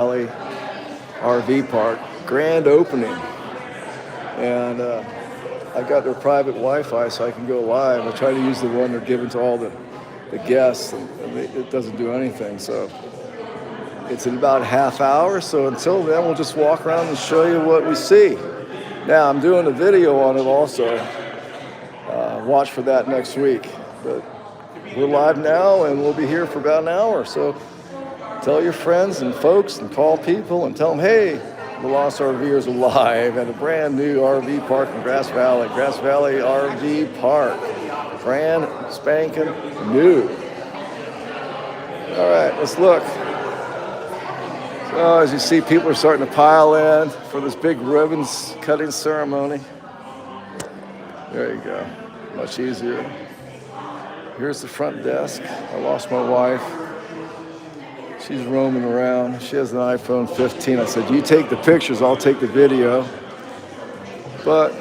Valley RV Park, grand opening. And I got their private Wi-Fi so I can go live. I try to use the one they're giving to all the guests, and it doesn't do anything. So it's in about a half hour. So until then, we'll just walk around and show you what we see. Now, I'm doing a video on it also. Watch for that next week. But we're live now, and we'll be here for about an hour. So tell your friends and folks and call people and tell them, hey, the Lost RVers are live at a brand new RV park in Grass Valley RV Park. Brand spanking new. All right, let's look. So as you see, people are starting to pile in for this big ribbons cutting ceremony. There you go. Much easier. Here's the front desk. I lost my wife. She's roaming around. She has an iPhone 15. I said, you take the pictures, I'll take the video. But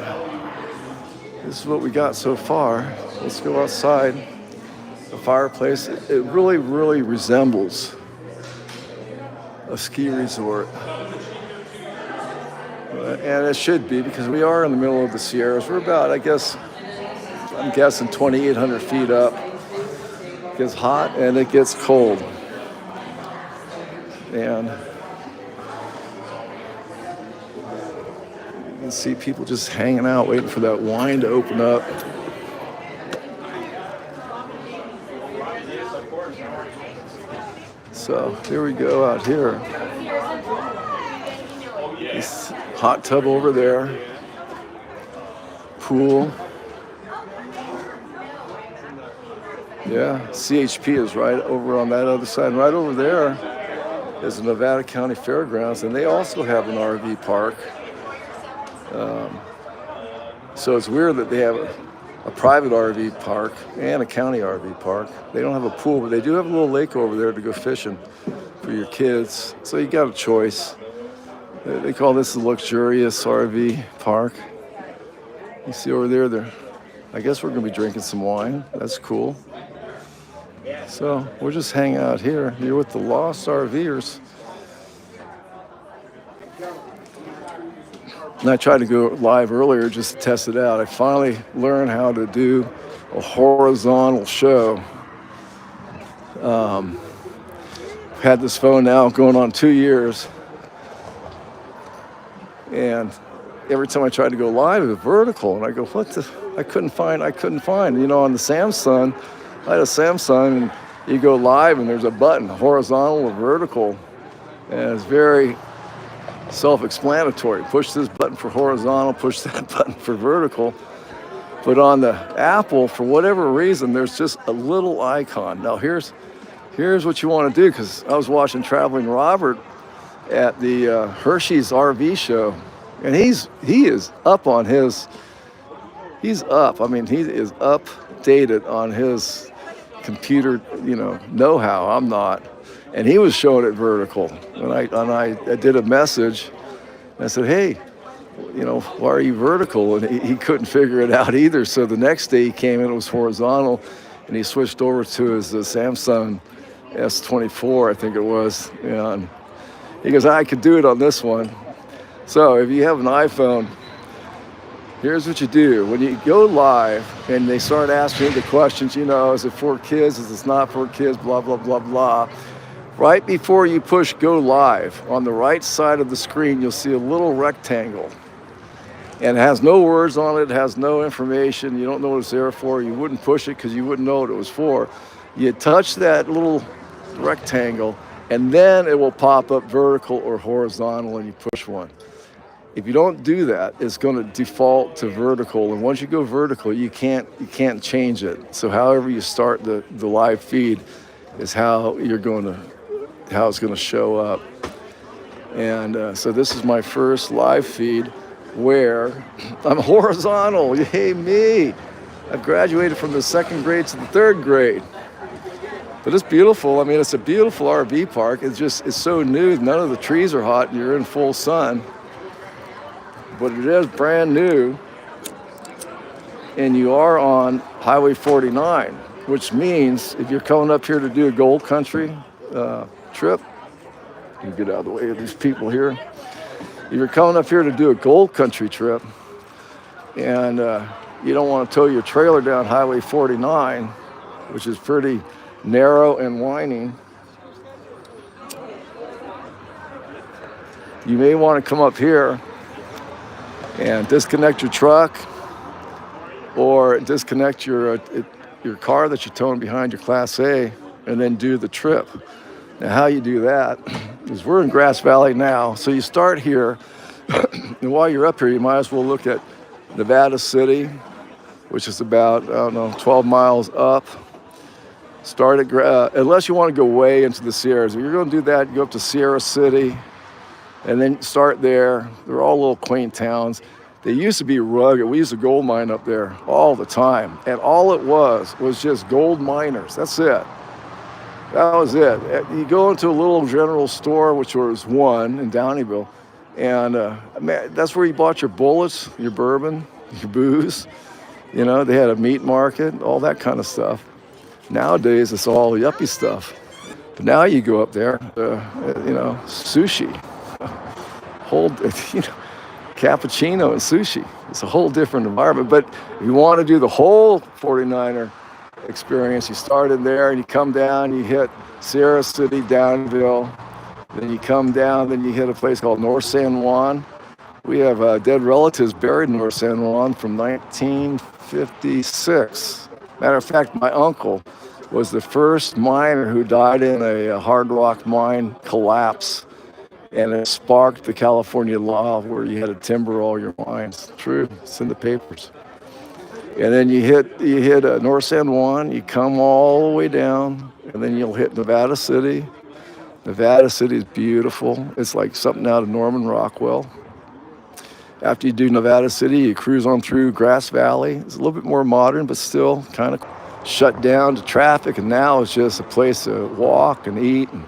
this is what we got so far. Let's go outside. The fireplace, it really, really resembles a ski resort. And it should be, because we are in the middle of the Sierras. We're about, I'm guessing 2,800 feet up. It gets hot and it gets cold. And you can see people just hanging out, waiting for that wine to open up. So here we go out here. This hot tub over there. Pool. Yeah, CHP is right over on that other side. And right over there is the Nevada County Fairgrounds, and they also have an RV park. So it's weird that they have a private RV park and a county RV park. They don't have a pool, but they do have a little lake over there to go fishing for your kids. So you got a choice. They call this a luxurious RV park. You see over there, I guess we're gonna be drinking some wine. That's cool. So we're just hanging out here. You're with the Lost RVers. And I tried to go live earlier just to test it out. I finally learned how to do a horizontal show. I've had this phone now going on 2 years. And every time I tried to go live, it was vertical. And I go, I couldn't find. You know, on the Samsung, I had a Samsung, and you go live and there's a button, horizontal or vertical. And it's very self-explanatory. Push this button for horizontal, push that button for vertical. But on the Apple, for whatever reason, there's just a little icon. Now here's what you want to do, because I was watching Traveling Robert at the Hershey's RV show, and he is up on his, he's up. I mean, he is updated on his computer, know-how. I'm not. And he was showing it vertical. And I did a message. And I said, hey, why are you vertical? And he couldn't figure it out either. So the next day he came in, it was horizontal, and he switched over to his Samsung S24, I think it was. And he goes, I could do it on this one. So if you have an iPhone, here's what you do. When you go live and they start asking the questions, is it for kids? Is it not for kids? Blah, blah, blah, blah. Right before you push go live, on the right side of the screen, you'll see a little rectangle. And it has no words on it. It has no information. You don't know what it's there for. You wouldn't push it because you wouldn't know what it was for. You touch that little rectangle, and then it will pop up vertical or horizontal, and you push one. If you don't do that, it's going to default to vertical, and once you go vertical, you can't change it. So however you start the live feed is how it's going to show up. And so this is my first live feed where I'm horizontal. Yay me! I've graduated from the 2nd grade to the 3rd grade. But it's beautiful. I mean, it's a beautiful RV park. It's so new. None of the trees are hot, and you're in full sun. But it is brand new, and you are on Highway 49, which means if you're coming up here to do a gold country trip, You get out of the way of these people here. If you're coming up here to do a gold country trip and you don't want to tow your trailer down Highway 49, which is pretty narrow and winding, you may want to come up here and disconnect your truck or disconnect your car that you're towing behind your Class A and then do the trip. Now, how you do that is we're in Grass Valley now, so you start here, and while you're up here, you might as well look at Nevada City, which is about, 12 miles up. Start at, unless you want to go way into the Sierras. If you're going to do that, you go up to Sierra City, and then start there. They're all little quaint towns. They used to be rugged. We used to gold mine up there all the time. And all it was just gold miners. That's it. That was it. You go into a little general store, which was one in Downeyville, and man, that's where you bought your bullets, your bourbon, your booze. You know, they had a meat market, all that kind of stuff. Nowadays, it's all yuppie stuff. But now you go up there, sushi. Cappuccino and sushi. It's a whole different environment. But if you want to do the whole 49er experience, you start in there and you come down, you hit Sierra City, Downeyville, then you come down, then you hit a place called North San Juan. We have dead relatives buried in North San Juan from 1956. Matter of fact, my uncle was the first miner who died in a hard rock mine collapse, and it sparked the California law where you had to timber all your mines. True, it's in the papers. And then you hit North San Juan, you come all the way down, and then you'll hit Nevada City. Nevada City is beautiful. It's like something out of Norman Rockwell. After you do Nevada City, you cruise on through Grass Valley. It's a little bit more modern, but still kind of shut down to traffic. And now it's just a place to walk and eat and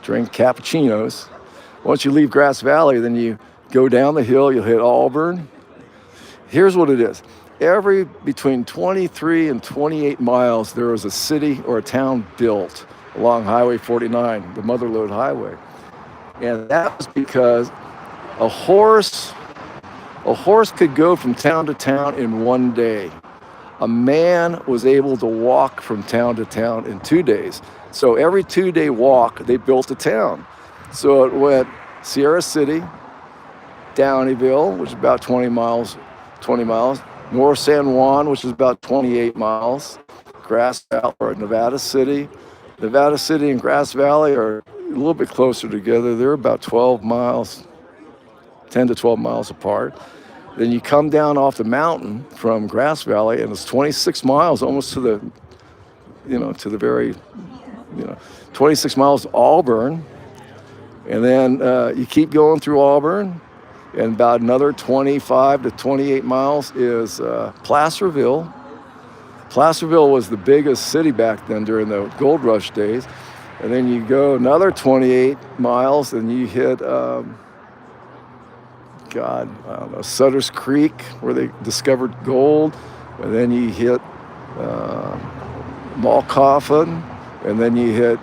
drink cappuccinos. Once you leave Grass Valley, then you go down the hill, you'll hit Auburn. Here's what it is. Every between 23 and 28 miles, there is a city or a town built along Highway 49, the Mother Lode Highway. And that was because a horse could go from town to town in one day. A man was able to walk from town to town in 2 days. So every 2-day walk, they built a town. So it went Sierra City, Downeyville, which is about 20 miles, North San Juan, which is about 28 miles, Grass Valley, or Nevada City. Nevada City and Grass Valley are a little bit closer together. They're about 12 miles, 10 to 12 miles apart. Then you come down off the mountain from Grass Valley, and it's 26 miles, almost to the 26 miles to Auburn. And then you keep going through Auburn, and about another 25 to 28 miles is Placerville. Placerville was the biggest city back then during the gold rush days. And then you go another 28 miles, and you hit, Sutter's Creek, where they discovered gold. And then you hit Malcoffin, and then you hit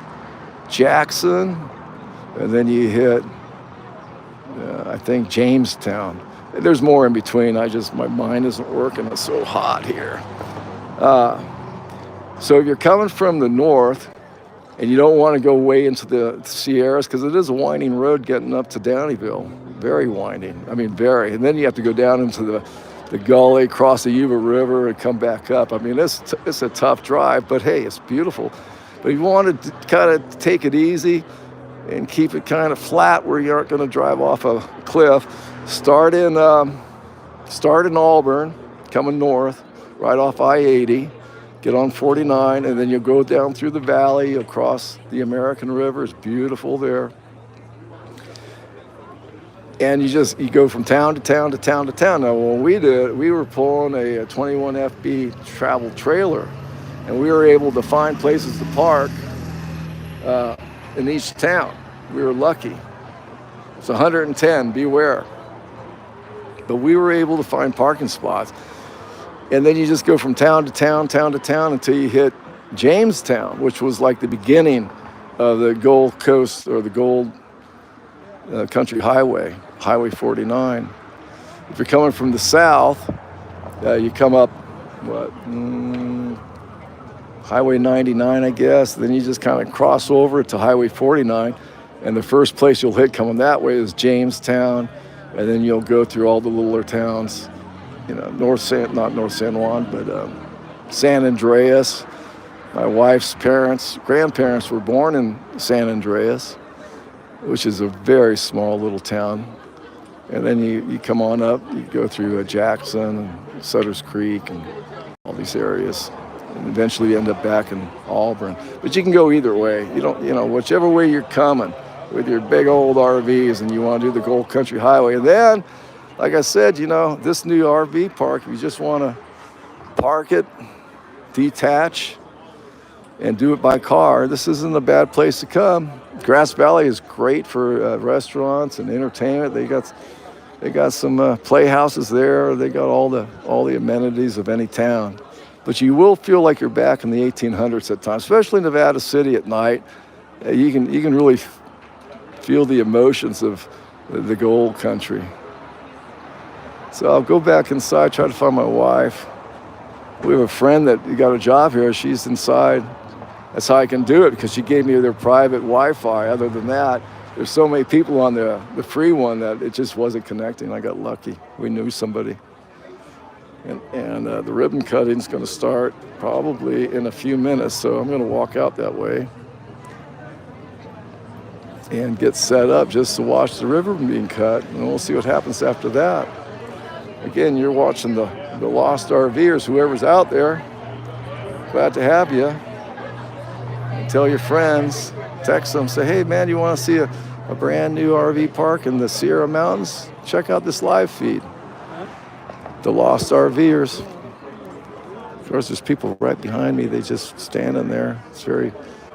Jackson, and then you hit, I think, Jamestown. There's more in between. My mind isn't working. It's so hot here. So if you're coming from the north and you don't want to go way into the Sierras, because it is a winding road getting up to Downeyville, very winding. I mean, very. And then you have to go down into the gully, cross the Yuba River, and come back up. I mean, it's a tough drive, but hey, it's beautiful. But if you want to kind of take it easy and keep it kind of flat where you aren't going to drive off a cliff, start in Auburn, coming north, right off I-80, get on 49, and then you'll go down through the valley, you'll cross the American River. It's beautiful there. And you go from town to town to town to town. Now, when we did it, we were pulling a 21 FB travel trailer, and we were able to find places to park in each town. We were lucky. It's 110, beware. But we were able to find parking spots. And then you just go from town to town, town to town, until you hit Jamestown, which was like the beginning of the Gold Coast, or the gold country highway, Highway 49. If you're coming from the south, you come up, Highway 99, I guess. Then you just kind of cross over to Highway 49. And the first place you'll hit coming that way is Jamestown. And then you'll go through all the littler towns, not North San Juan, but San Andreas. My wife's grandparents were born in San Andreas, which is a very small little town. And then you come on up, you go through Jackson and Sutter's Creek and all these areas. And eventually you end up back in Auburn. But you can go either way. Whichever way you're coming with your big old RVs and you want to do the Gold Country Highway. And then, like I said, this new RV park, if you just want to park it, detach, and do it by car, this isn't a bad place to come. Grass Valley is great for restaurants and entertainment. They got some playhouses there. They got all the amenities of any town. But you will feel like you're back in the 1800s at times, especially in Nevada City at night. You can really feel the emotions of the Gold Country. So I'll go back inside, try to find my wife. We have a friend that got a job here. She's inside. That's how I can do it, because she gave me their private Wi-Fi. Other than that, there's so many people on the free one that it just wasn't connecting. I got lucky. We knew somebody. And the ribbon cutting is going to start probably in a few minutes, so I'm going to walk out that way and get set up just to watch the ribbon being cut, and we'll see what happens after that. Again, you're watching the Lost RVers, whoever's out there. Glad to have you. And tell your friends, text them, say, hey man, you want to see a brand new RV park in the Sierra Mountains? Check out this live feed. The Lost RVers. Of course, there's people right behind me. They just standing there. It's very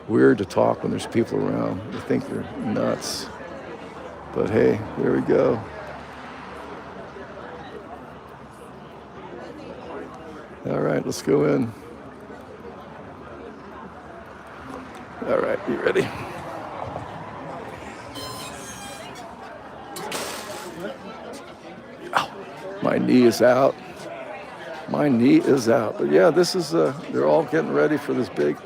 weird to talk when there's people around. They think they're nuts. But hey, here we go. All right, let's go in. All right, you ready? Ow, my knee is out. My knee is out. But yeah, this is, they're all getting ready for this big.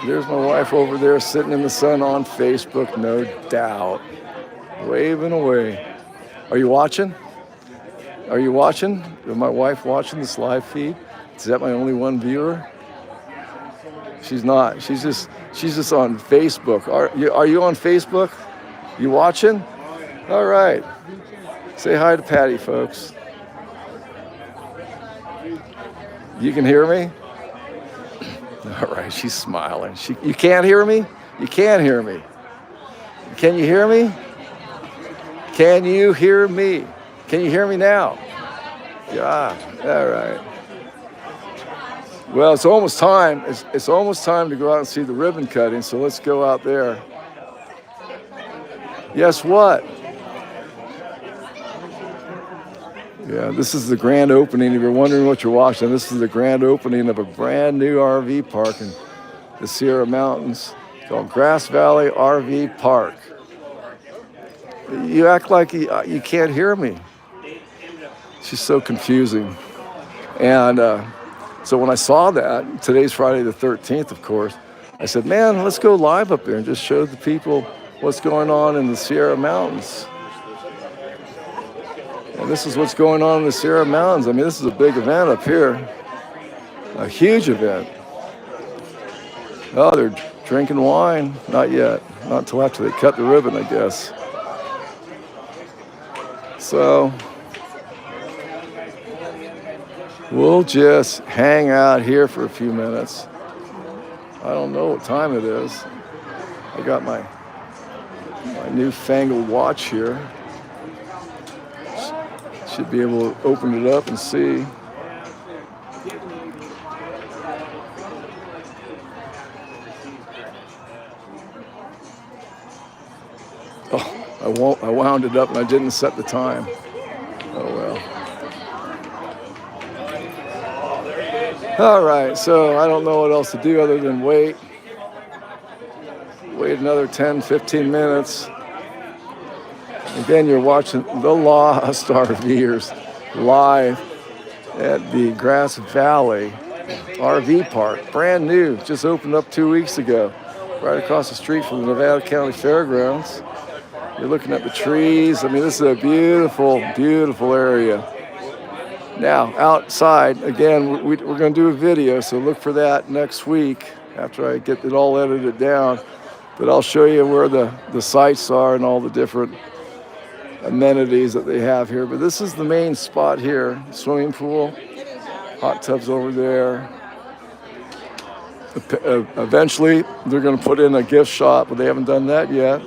There's my wife over there sitting in the sun on Facebook, no doubt. Waving away. Are you watching? Are you watching? Is my wife watching this live feed? Is that my only one viewer? She's not. She's just on Facebook. Are you on Facebook? You watching? All right. Say hi to Patty, folks. You can hear me? All right, she's smiling. You can't hear me? You can't hear me. Can you hear me? Can you hear me? Can you hear me now? Yeah, all right. Well, it's almost time. It's almost time to go out and see the ribbon cutting, so let's go out there. Guess what? Yeah, this is the grand opening. If you're wondering what you're watching, this is the grand opening of a brand new RV park in the Sierra Mountains called Grass Valley RV Park. You act like you can't hear me. She's so confusing. And so when I saw that, today's Friday the 13th, of course, I said, man, let's go live up there and just show the people what's going on in the Sierra Mountains. And this is what's going on in the Sierra Mountains. I mean, this is a big event up here. A huge event. Oh, they're drinking wine. Not yet. Not until after they cut the ribbon, I guess. So we'll just hang out here for a few minutes. I don't know what time it is. I got my newfangled watch here. Should be able to open it up and see. Oh, I wound it up and I didn't set the time. Oh well. All right, so I don't know what else to do other than wait another 10, 15 minutes. Again, you're watching the Lost RVers live at the Grass Valley RV Park. Brand new, just opened up 2 weeks ago, right across the street from the Nevada County Fairgrounds. You're looking at the trees. I mean, this is a beautiful, beautiful area. Now, outside, again, we're going to do a video, so look for that next week after I get it all edited down. But I'll show you where the sites are and all the different amenities that they have here. But this is the main spot here. Swimming pool, hot tubs over there. Eventually, they're going to put in a gift shop, but they haven't done that yet.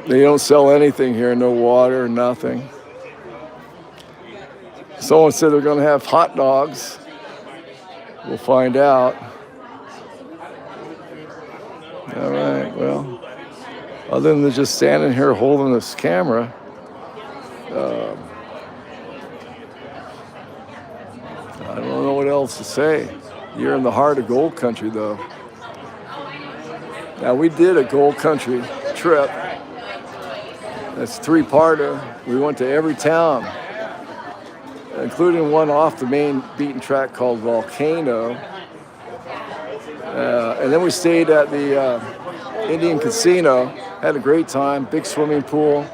They don't sell anything here, no water, nothing. Someone said they're going to have hot dogs. We'll find out. All right, well, other than just standing here holding this camera, I don't know what else to say. You're in the heart of gold country, though. Now, we did a gold country trip. That's three-parter. We went to every town, including one off the main beaten track called Volcano. And then we stayed at the Indian Casino, had a great time, big swimming pool,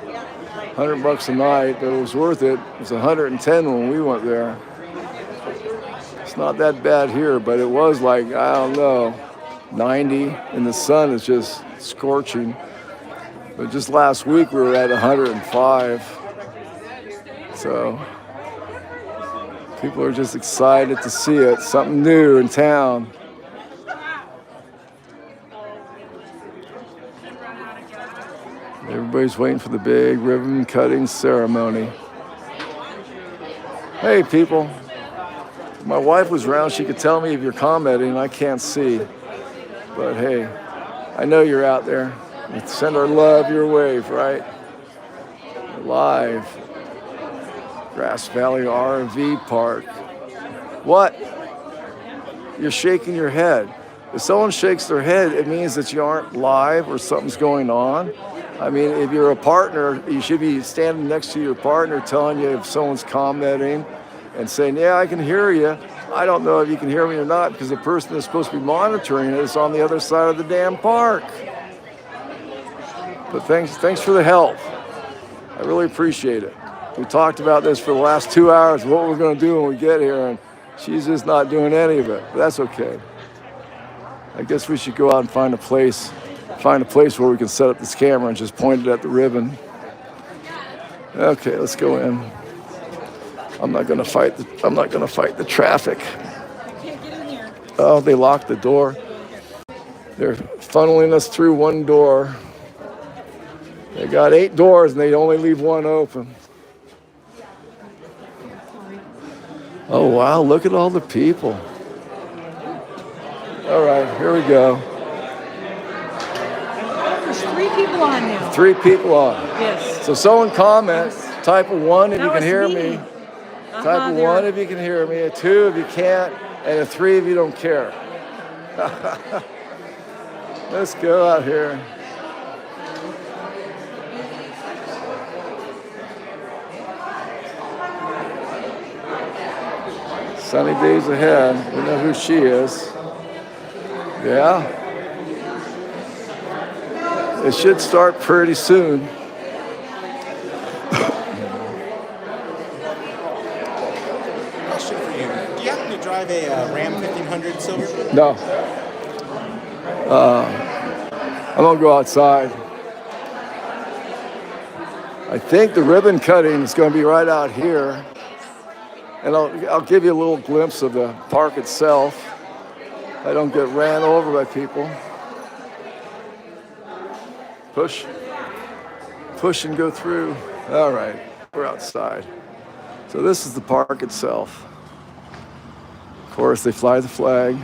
$100 a night, but it was worth it. It was 110 when we went there. It's not that bad here, but it was like, I don't know, 90, and the sun is just scorching. But just last week we were at 105. So people are just excited to see it, something new in town. Everybody's waiting for the big ribbon cutting ceremony. Hey people, if my wife was around, she could tell me if you're commenting. I can't see, but hey, I know you're out there. Let's send our love your way, right? Live, Grass Valley RV Park. What? You're shaking your head. If someone shakes their head, it means that you aren't live or something's going on. I mean, if you're a partner, you should be standing next to your partner telling you if someone's commenting and saying, yeah, I can hear you. I don't know if you can hear me or not because the person that's supposed to be monitoring it is on the other side of the damn park. But thanks for the help. I really appreciate it. We talked about this for the last 2 hours, what we're going to do when we get here, and she's just not doing any of it. But that's okay. I guess we should go out and find a place where we can set up this camera and just point it at the ribbon. Okay, let's go in. I'm not gonna fight the traffic. I can't get in here. Oh, they locked the door. They're funneling us through one door. They got 8 doors and they only leave one open. Oh wow, look at all the people. All right, here we go. There's 3 people on now. 3 people on. Yes. So someone comment, type a 1 if you can hear me. Uh-huh, Type a 1 if you can hear me, a 2 if you can't, and a 3 if you don't care. Let's go out here. Sunny days ahead. We know who she is. Yeah. It should start pretty soon. Question for you. Do you happen to drive a Ram 1500 Silver? No. I'm gonna go outside. I think the ribbon cutting is gonna be right out here. And I'll give you a little glimpse of the park itself. I don't get ran over by people. Push and go through. All right, we're outside. So this is the park itself. Of course, they fly the flag.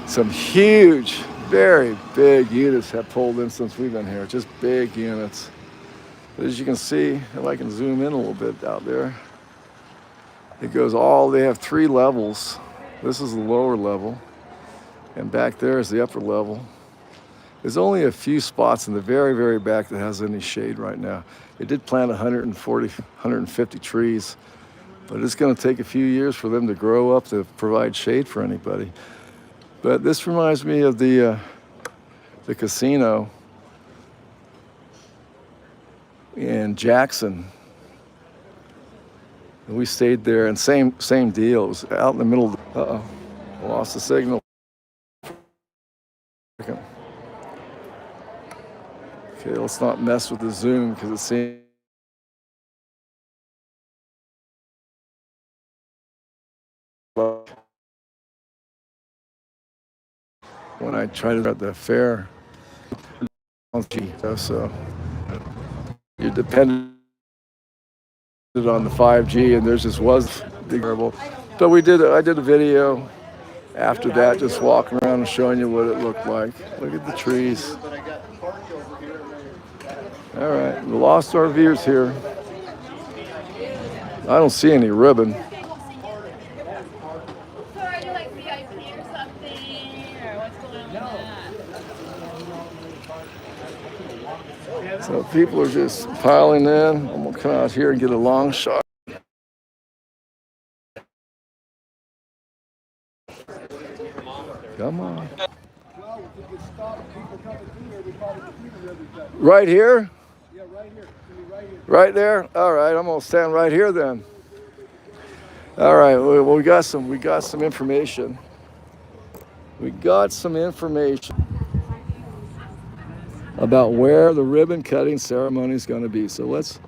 Some huge, very big units have pulled in since we've been here, just big units. But as you can see, if I can zoom in a little bit out there, it goes they have 3 levels. This is the lower level, and back there is the upper level. There's only a few spots in the very, very back that has any shade right now. They did plant 140, 150 trees, but it's going to take a few years for them to grow up to provide shade for anybody. But this reminds me of the casino in Jackson. And we stayed there, and same deal. It was out in the middle. Uh-oh, lost the signal. Okay, let's not mess with the Zoom because it seems. When I tried it at the fair, so you're dependent on the 5G, and there's just was terrible. So I did a video after that, just walking around and showing you what it looked like. Look at the trees. All right, the Lost RVers here. I don't see any ribbon. So are you like VIP or something? Or what's going on with that? So people are just piling in. I'm gonna come out here and get a long shot. Come on. Right here? Yeah, right here. Right there? All right, I'm gonna stand right here then. All right, well, we got some information. We got some information about where the ribbon cutting ceremony is going to be. So let's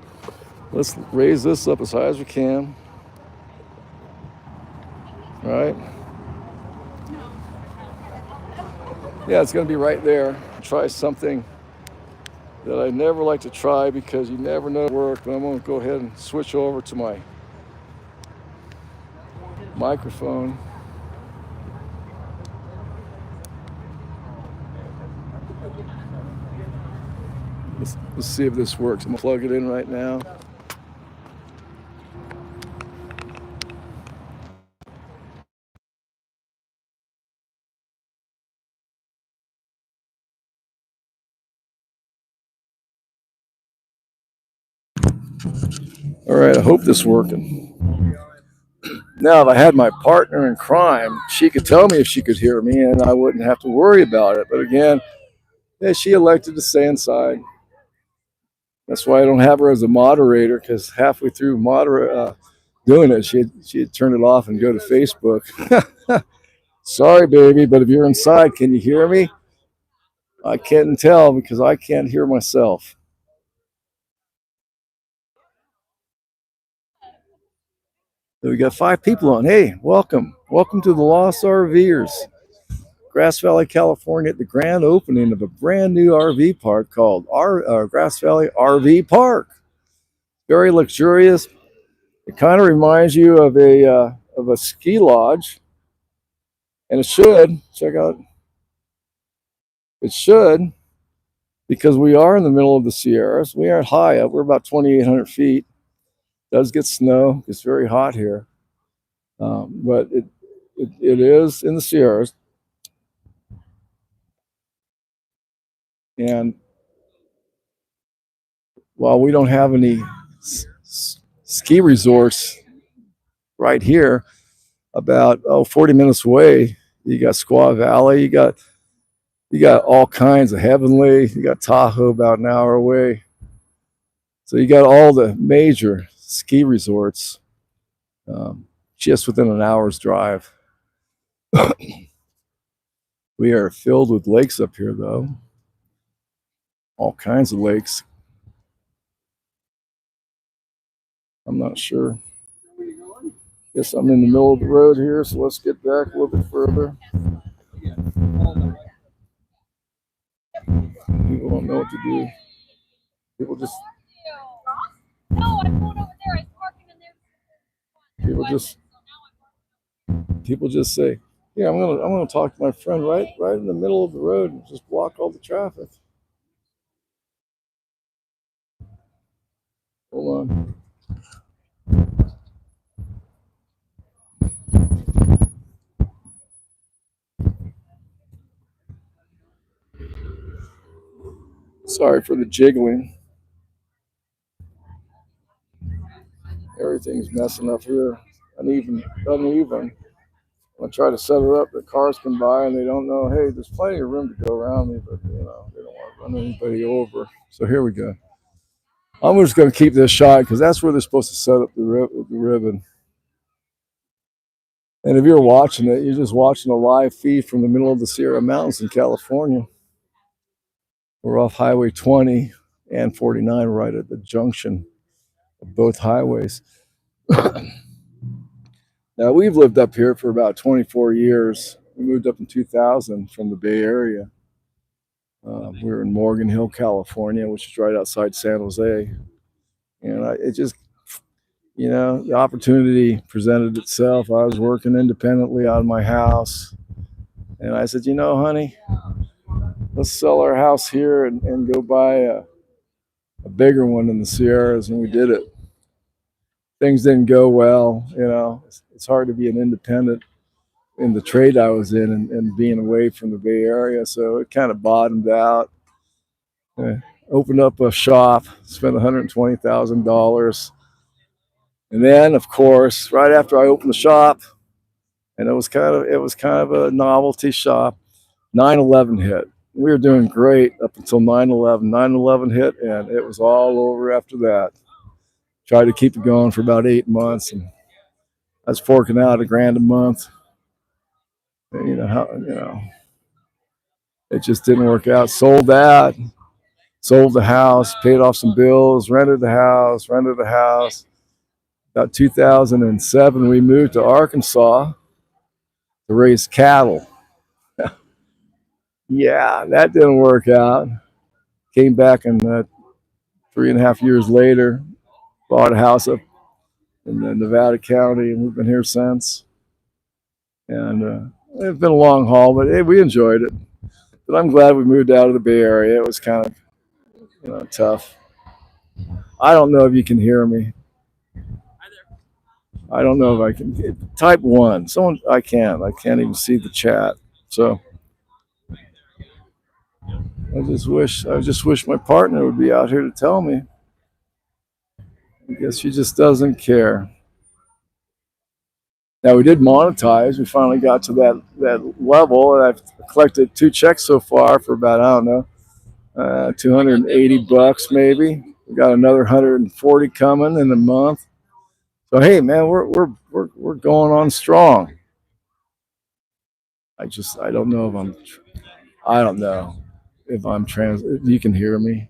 raise this up as high as we can. All right. Yeah, it's going to be right there. Try something that I never like to try because you never know it works. But I'm going to go ahead and switch over to my microphone. Let's see if this works. I'm gonna plug it in right now. All right, I hope this is working. Now, if I had my partner in crime, she could tell me if she could hear me and I wouldn't have to worry about it. But again, yeah, she elected to stay inside. That's why I don't have her as a moderator, because halfway through doing it, she'd turn it off and go to Facebook. Sorry, baby, but if you're inside, can you hear me? I can't tell because I can't hear myself. So we got 5 people on. Hey, welcome. Welcome to the Lost RVers. Grass Valley, California, at the grand opening of a brand new RV park called Grass Valley RV Park. Very luxurious. It kind of reminds you of a ski lodge, and it should. Check out. It should, because we are in the middle of the Sierras. We aren't high up. We're about 2,800 feet. It does get snow. It's very hot here, but it is in the Sierras. And while we don't have any ski resorts right here, about 40 minutes away, you got Squaw Valley, you got all kinds of Heavenly, you got Tahoe about an hour away. So you got all the major ski resorts just within an hour's drive. We are filled with lakes up here, though. All kinds of lakes. I'm not sure. Guess I'm in the middle of the road here, so let's get back a little bit further. People don't know what to do. People just No, I pulled over there. I was parking in there. people just say, "Yeah, I'm gonna talk to my friend right in the middle of the road and just block all the traffic." Hold on. Sorry for the jiggling. Everything's messing up here. Uneven. I try to set it up that cars can buy and they don't know, hey, there's plenty of room to go around me, but they don't want to run anybody over. So here we go. I'm just going to keep this shot because that's where they're supposed to set up the ribbon. And if you're watching it, you're just watching a live feed from the middle of the Sierra Mountains in California. We're off Highway 20 and 49, right at the junction of both highways. Now, we've lived up here for about 24 years. We moved up in 2000 from the Bay Area. We were in Morgan Hill, California, which is right outside San Jose. And it just, the opportunity presented itself. I was working independently out of my house. And I said, honey, let's sell our house here and go buy a bigger one in the Sierras. And we did it. Things didn't go well. It's hard to be an independent in the trade I was in and being away from the Bay Area. So it kind of bottomed out. Opened up a shop, spent $120,000. And then, of course, right after I opened the shop, and it was kind of a novelty shop, 9/11 hit. We were doing great up until 9/11. 9/11 hit, and it was all over after that. Tried to keep it going for about 8 months, and I was forking out $1,000 a month. And it just didn't work out. Sold that, sold the house, paid off some bills, rented the house. About 2007, we moved to Arkansas to raise cattle. Yeah, that didn't work out. Came back in 3.5 years later, bought a house up in Nevada County, and we've been here since. And it's been a long haul, but hey, we enjoyed it. But I'm glad we moved out of the Bay Area. It was kind of, tough. I don't know if you can hear me. I don't know if I can. Type 1. I can't even see the chat. So I just wish my partner would be out here to tell me. I guess she just doesn't care. Now, we did monetize. We finally got to that level. I've collected 2 checks so far for about, I don't know, $280 maybe. We got another 140 coming in a month. So hey, man, we're going on strong. I don't know if you can hear me.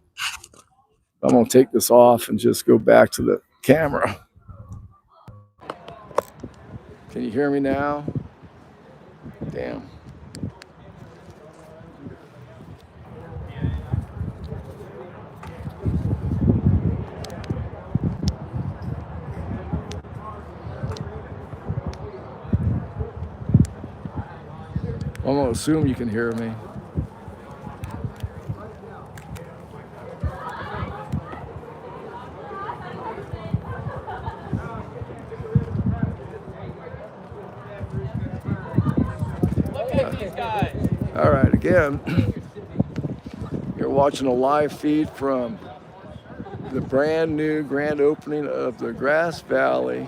I'm gonna take this off and just go back to the camera. Can you hear me now? Damn. I'm gonna assume you can hear me. Look at these guys. All right, again, you're watching a live feed from the brand new grand opening of the Grass Valley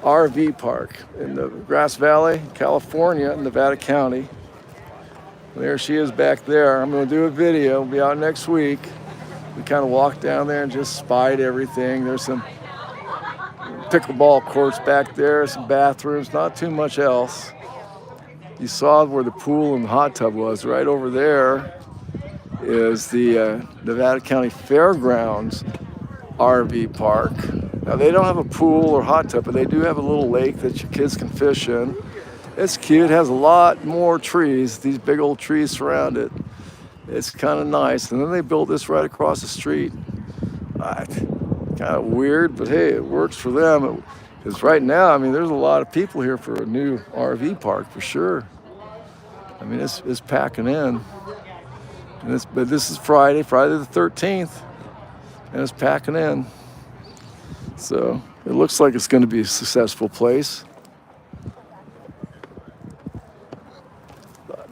RV Park in the Grass Valley, California, Nevada County. There she is back there. I'm going to do a video. It'll be out next week. We kind of walked down there and just spied everything. There's some pickleball courts back there, some bathrooms, not too much else. You saw where the pool and the hot tub was. Right over there is the Nevada County Fairgrounds RV Park. Now, they don't have a pool or hot tub, but they do have a little lake that your kids can fish in. It's cute. It has a lot more trees. These big old trees surround it. It's kind of nice. And then they built this right across the street. Kind of weird, but hey, it works for them. Because right now, I mean, there's a lot of people here for a new RV park for sure. I mean, it's packing in. But this is Friday the 13th, and it's packing in. So it looks like it's going to be a successful place.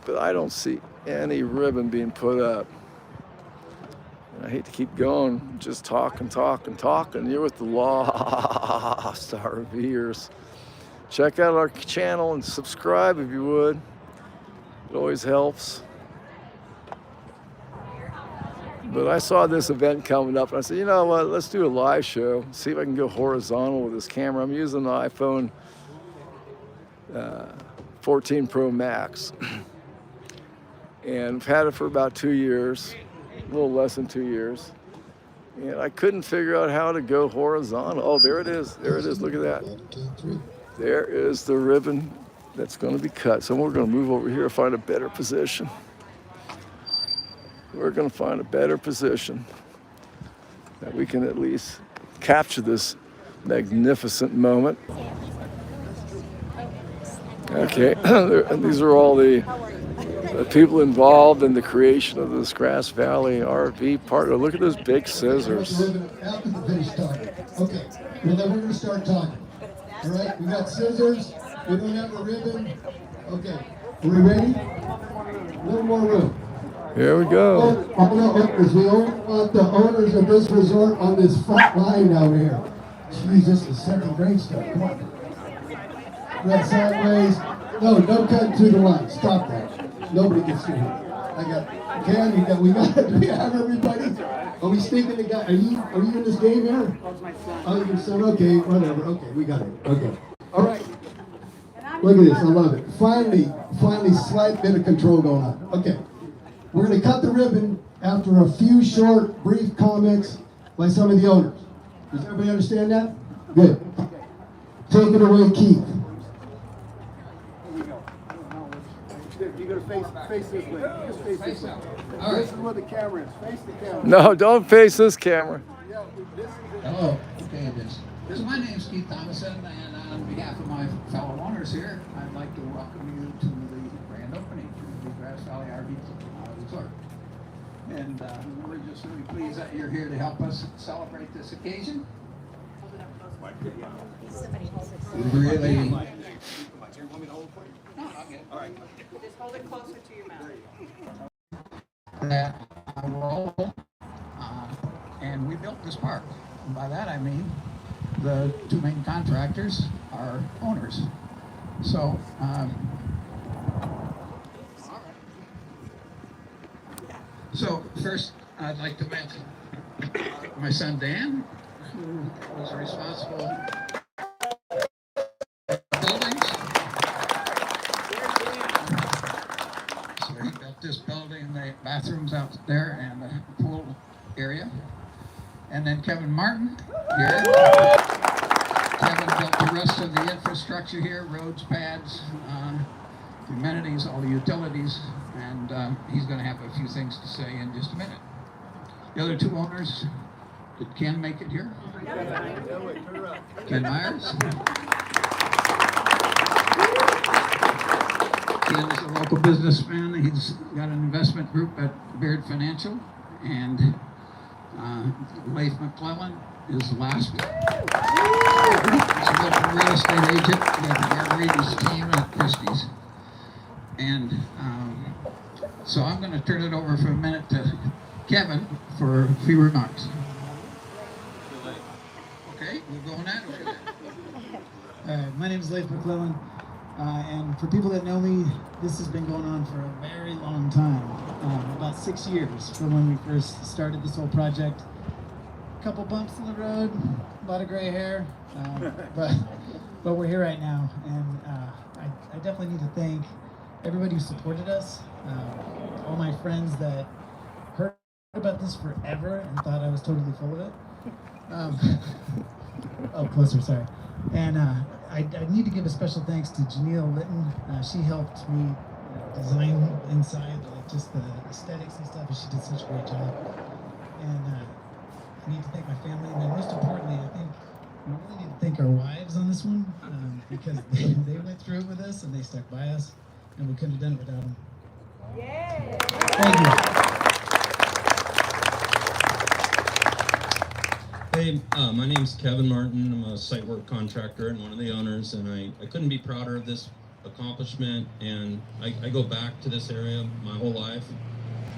But I don't see any ribbon being put up. I hate to keep going, just talk and talk and talk, and you're with the lost RVers. Check out our channel and subscribe if you would. It always helps. But I saw this event coming up, and I said, you know what, let's do a live show, see if I can go horizontal with this camera. I'm using the iPhone 14 Pro Max. And I've had it for about 2 years, a little less than 2 years. And I couldn't figure out how to go horizontal. Oh, there it is. There it is. Look at that. There is the ribbon that's going to be cut. So we're going to move over here and find a better position. We're going to find a better position that we can at least capture this magnificent moment. Okay, and these are all the people involved in the creation of this Grass Valley RV partner. Look at those big scissors. After the finish talking. Okay, well then we're going to start talking. All right, we got scissors. We don't have a ribbon. Okay, are we ready? A little more room. Here we go. All the owners, we only want the owners of this resort on this front line out here. Jeez, this is second grade stuff. Come on. Right sideways. No, don't cut through the line. Stop that. Nobody gets through here. I got Ken, do we have everybody? Are we sneaking the guy? Are you in this game here? Oh, your son, okay, whatever. Okay, we got it. Okay. All right. Look at this, I love it. Finally, slight bit of control going on. Okay. We're going to cut the ribbon after a few short, brief comments by some of the owners. Does everybody understand that? Good. Take it away, Keith. You're going to face this way. Just face this way. All right. This is where the camera is. Face the camera. No, don't face this camera. Yeah, this is it. Hello. Okay, this is my name's Keith Thomason, and on behalf of my fellow owners here, I'd like to welcome you to the grand opening of the Grass Valley RV Resort. And we're just really pleased that you're here to help us celebrate this occasion. Really. No, I'll get it. All right. Just hold it closer to your mouth. That role, and we built this park. And by that I mean the two main contractors are owners. So, first I'd like to mention my son Dan, who was responsible for buildings. So he built this building, the bathrooms out there and the pool area. And then Kevin Martin here. Kevin built the rest of the infrastructure here, roads, pads, amenities, all the utilities, and he's going to have a few things to say in just a minute. The other two owners, did Ken make it here? Ken Myers. Ken is a local businessman. He's got an investment group at Beard Financial, and Leif McClellan is last. He's a local real estate agent with Margarit's team at Christie's. And so I'm going to turn it over for a minute to Kevin for a few remarks. Okay, we'll go on that. All right, my name is Leif McClellan, and for people that know me, this has been going on for a very long time, about 6 years from when we first started this whole project. A couple bumps in the road, a lot of gray hair, but we're here right now, and I definitely need to thank everybody who supported us, all my friends that heard about this forever and thought I was totally full of it. Oh, closer, sorry. And I need to give a special thanks to Janelle Litton. She helped me design inside, like just the aesthetics and stuff, and she did such a great job. And I need to thank my family, and then most importantly, I think we really need to thank our wives on this one, because they went through it with us and they stuck by us, and we couldn't have done it without them. Yay! Thank you. Hey, my name's Kevin Martin. I'm a site work contractor and one of the owners, and I couldn't be prouder of this accomplishment. And I go back to this area my whole life.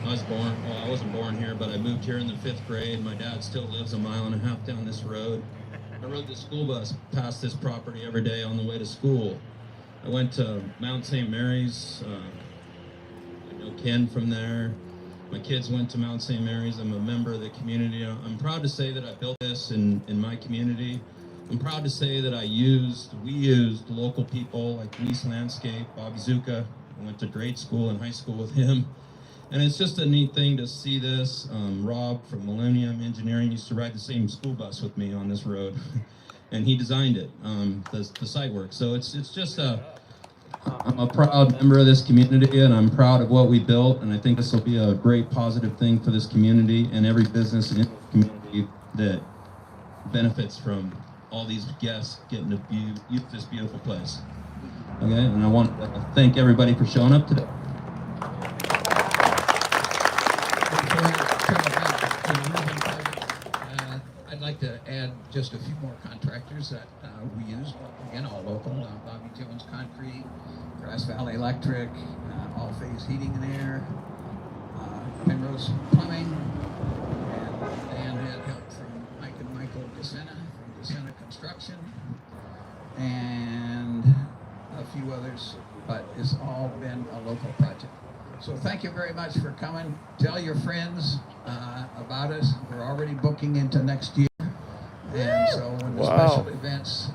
I wasn't born here, but I moved here in the 5th grade. My dad still lives a mile and a half down this road. I rode the school bus past this property every day on the way to school. I went to Mount St. Mary's. I know Ken from there. My kids went to Mount St. Mary's. I'm a member of the community. I'm proud to say that I built this in my community. I'm proud to say that we used local people like Luis Landscape, Bob Zuka. I went to grade school and high school with him. And it's just a neat thing to see this. Rob from Millennium Engineering used to ride the same school bus with me on this road. And he designed it, the site work. So it's just I'm a proud member of this community, and I'm proud of what we built, and I think this will be a great positive thing for this community and every business in the community that benefits from all these guests getting to use this beautiful place. Okay, and I want to thank everybody for showing up today. I'd like to add just a few more contractors that we use. Again, all local. Bobby Jones Concrete, Grass Valley Electric, All Phase Heating and Air, Penrose Plumbing, and Dan had help from Mike and Michael DeSena from DeSena Construction, and a few others, but it's all been a local project. So thank you very much for coming. Tell your friends about us. We're already booking into next year. And so when the special events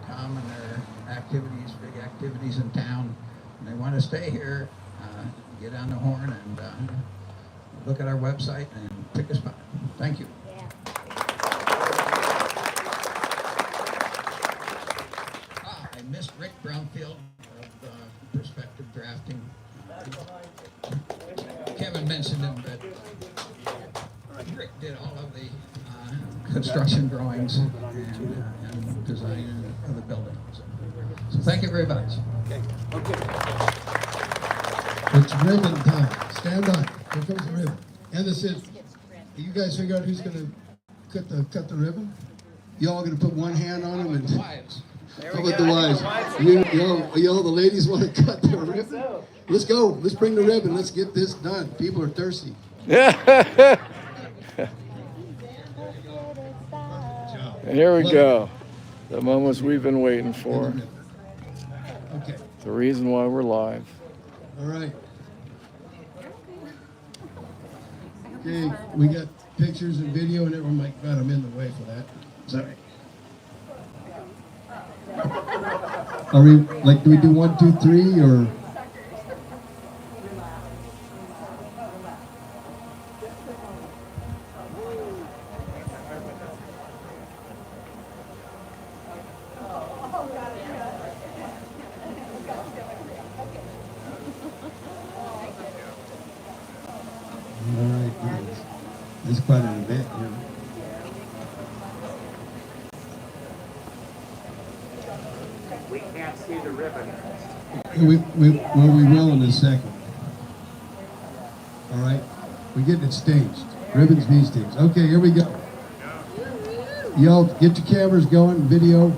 come and there are activities, big activities in town, and they want to stay here, get on the horn and look at our website and pick a spot. Thank you. I missed Rick Brownfield of Perspective Drafting. Kevin mentioned him, but Rick did all of the construction drawings and design of the building. So thank you very much. Okay. It's ribbon time. Stand by. Here comes the ribbon. And this is. You guys figure out who's going to cut the ribbon? You all going to put one hand on them and. Wives. How about the wives? You all the ladies want to cut the ribbon? Let's go. Let's bring the ribbon. Let's get this done. People are thirsty. Here we go. The moments we've been waiting for. Okay. The reason why we're live. All right. Okay, we got pictures and video and everything. My God, I'm in the way for that. Sorry. Are we do we do 1, 2, 3 or? All right, this is quite an event here. We can't see the ribbon. We will in a second. All right, we're getting it staged. Ribbons be staged. Okay, here we go. Y'all get your cameras going, video.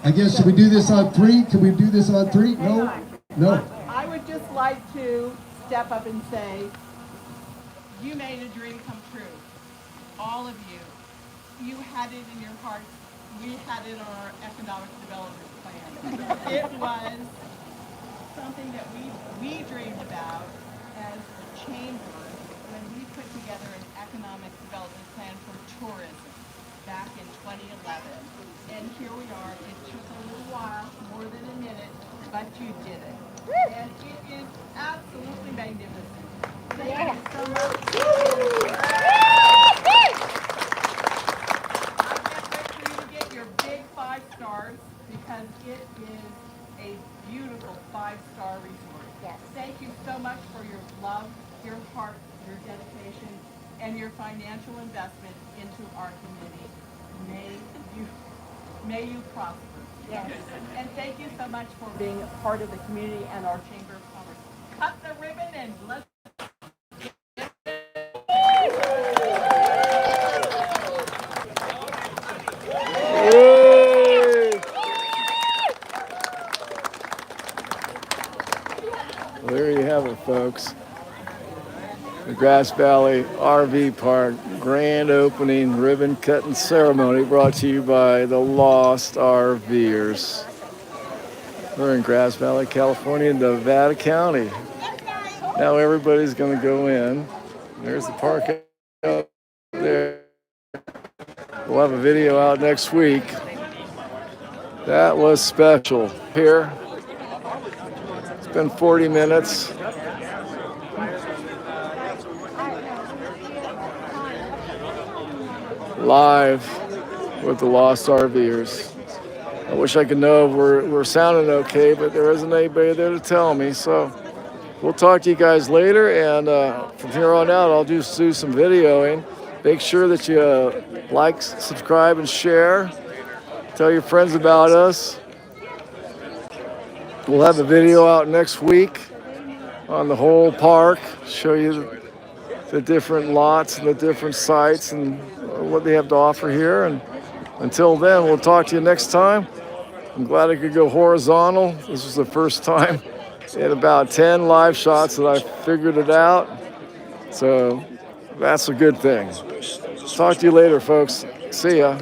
I guess, should we do this on 3? Can we do this on 3? No? No. I would just like to step up and say, you made a dream come true. All of you. You had it in your hearts. We had it on our economic development plan. It was something that we dreamed about as a chamber when we put together an economic development plan for tourism back in 2011. And here we are. It took a little while, more than a minute, but you did it. And it is absolutely magnificent. Thank you so much. I can't wait for you to get your big 5 stars because it is a beautiful 5-star resort. Yes. Thank you so much for your love, your heart, your dedication, and your financial investment into our community. May you prosper. Yes. And thank you so much for being a part of the community and our Chamber of Commerce. Cut the ribbon and let's There you have it, folks. the Grass Valley RV Park grand opening ribbon cutting ceremony brought to you by the Lost RVers. We're in Grass Valley, California, Nevada County. Now everybody's going to go in. There's the park out there. We'll have a video out next week. That was special. Here, it's been 40 minutes. Live with the Lost RVers. I wish I could know if we're sounding okay, but there isn't anybody there to tell me. So we'll talk to you guys later, and from here on out, I'll just do some videoing. Make sure that you like, subscribe, and share. Tell your friends about us. We'll have a video out next week on the whole park, show you the different lots and the different sites and what they have to offer here. And until then, we'll talk to you next time. I'm glad I could go horizontal. This was the first time in about 10 live shots that I figured it out. So that's a good thing. Talk to you later, folks. See ya.